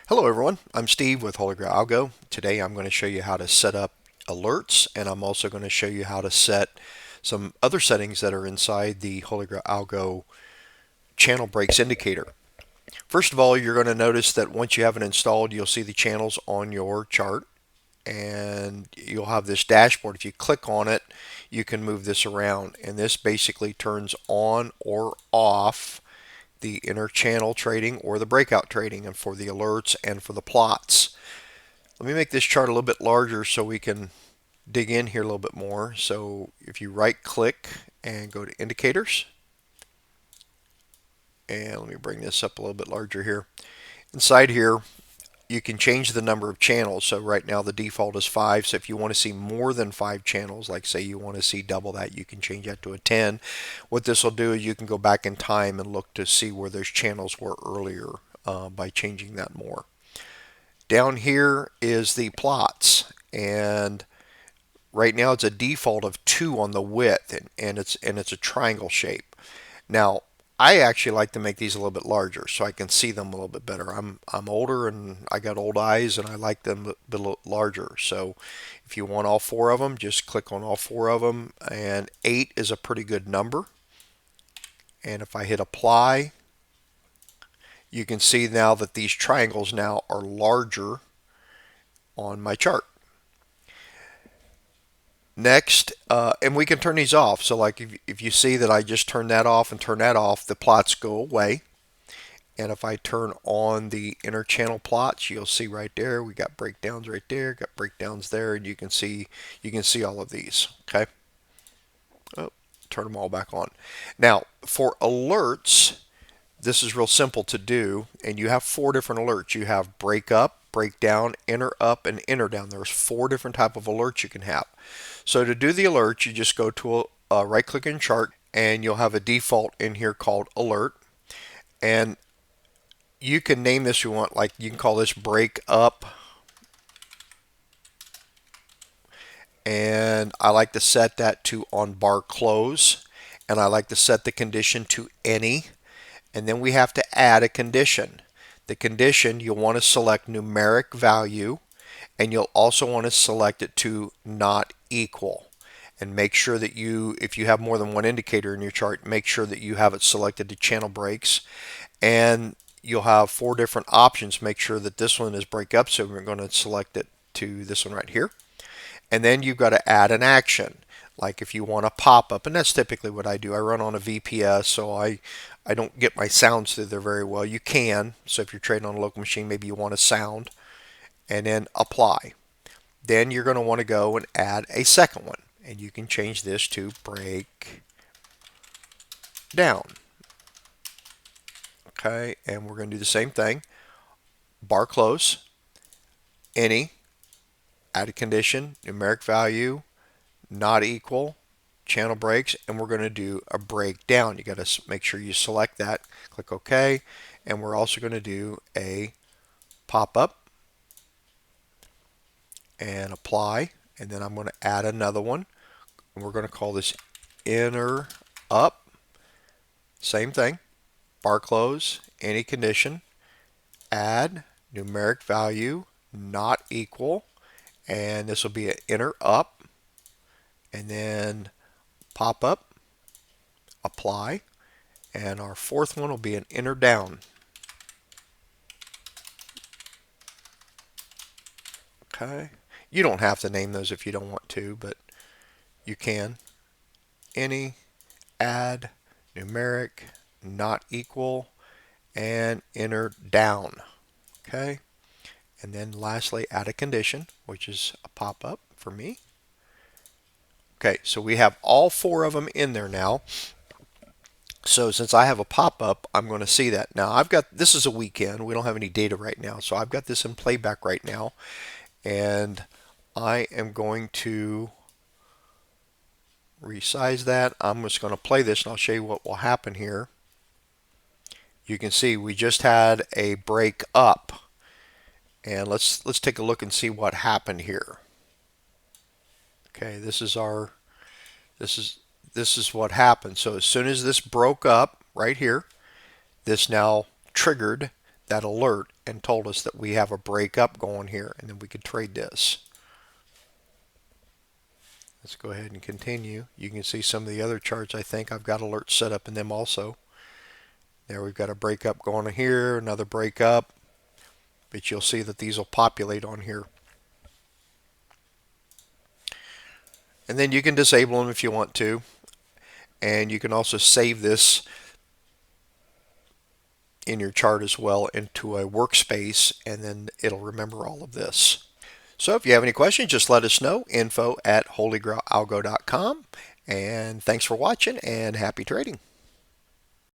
Hello everyone, I'm Steve with HolyGrail Algo. Today I'm going to show you how to set up alerts, and I'm also going to show you how to set some other settings that are inside the HolyGrail Algo channel breaks indicator. First of all, you're going to notice that once you have it installed, you'll see the channels on your chart, and you'll have this dashboard. If you click on it, you can move this around, and this basically turns on or off the inner channel trading or the breakout trading, and for the alerts and for the plots. Let me make this chart a little bit larger so we can dig in here a little bit more. So if you right click and go to indicators, and let me bring this up a little bit larger here. Inside here, you can change the number of channels. So right now the default is 5. So if you want to see more than 5 channels, like say you want to see double that, you can change that to a 10. What this will do is you can go back in time and look to see where those channels were earlier by changing that more. Down here is the plots, and right now it's a default of 2 on the width, and it's a triangle shape. Now I actually like to make these a little bit larger so I can see them a little bit better. I'm older and I got old eyes, and I like them a bit larger. So if you want all 4 of them, just click on all 4 of them, and 8 is a pretty good number. And if I hit apply, you can see now that these triangles now are larger on my chart. Next, and we can turn these off. So like if you see that I just turn that off and turn that off, the plots go away. And if I turn on the inner channel plots, you'll see right there, we got breakdowns right there, got breakdowns there, and you can see all of these. Okay. Oh, turn them all back on. Now, for alerts, this is real simple to do, and you have 4 different alerts. You have break up, break down, enter up, and enter down. There's 4 different type of alerts you can have. So to do the alert, you just go to a right click in chart, and you'll have a default in here called alert. And you can name this you want, like you can call this break up. And I like to set that to on bar close. And I like to set the condition to any. And then we have to add a condition. The condition, you'll want to select numeric value, and you'll also want to select it to not equal. And make sure that if you have more than one indicator in your chart, make sure that you have it selected to channel breaks. And you'll have 4 different options. Make sure that this one is break up, so we're going to select it to this one right here. And then you've got to add an action. Like if you want a pop-up, and that's typically what I do. I run on a VPS, so I don't get my sounds through there very well. You can, so if you're trading on a local machine, maybe you want a sound, and then apply. Then you're going to want to go and add a second one, and you can change this to break down. Okay, and we're going to do the same thing. Bar close, any, add a condition, numeric value, not equal, channel breaks, and we're going to do a breakdown. You got to make sure you select that, click OK, and we're also going to do a pop-up and apply, and then I'm going to add another one, and we're going to call this inner up. Same thing, bar close, any condition, add, numeric value, not equal, and this will be an inner up, and then pop up, apply, and our 4th one will be an inner down. Okay, you don't have to name those if you don't want to, but you can. Any, add, numeric, not equal, and inner down. Okay, and then lastly add a condition, which is a pop-up for me. Okay, so we have all 4 of them in there now. So since I have a pop-up, I'm going to see that. Now this is a weekend. We don't have any data right now. So I've got this in playback right now. And I am going to resize that. I'm just going to play this, and I'll show you what will happen here. You can see we just had a break up. And let's take a look and see what happened here. Okay, this is what happened. So as soon as this broke up right here, this now triggered that alert and told us that we have a breakup going here, and then we could trade this. Let's go ahead and continue. You can see some of the other charts. I think I've got alerts set up in them also. There we've got a breakup going on here, another breakup, but you'll see that these will populate on here. And then you can disable them if you want to. And you can also save this in your chart as well into a workspace, and then it'll remember all of this. So if you have any questions, just let us know. Info@holygrailalgo.com. And thanks for watching and happy trading.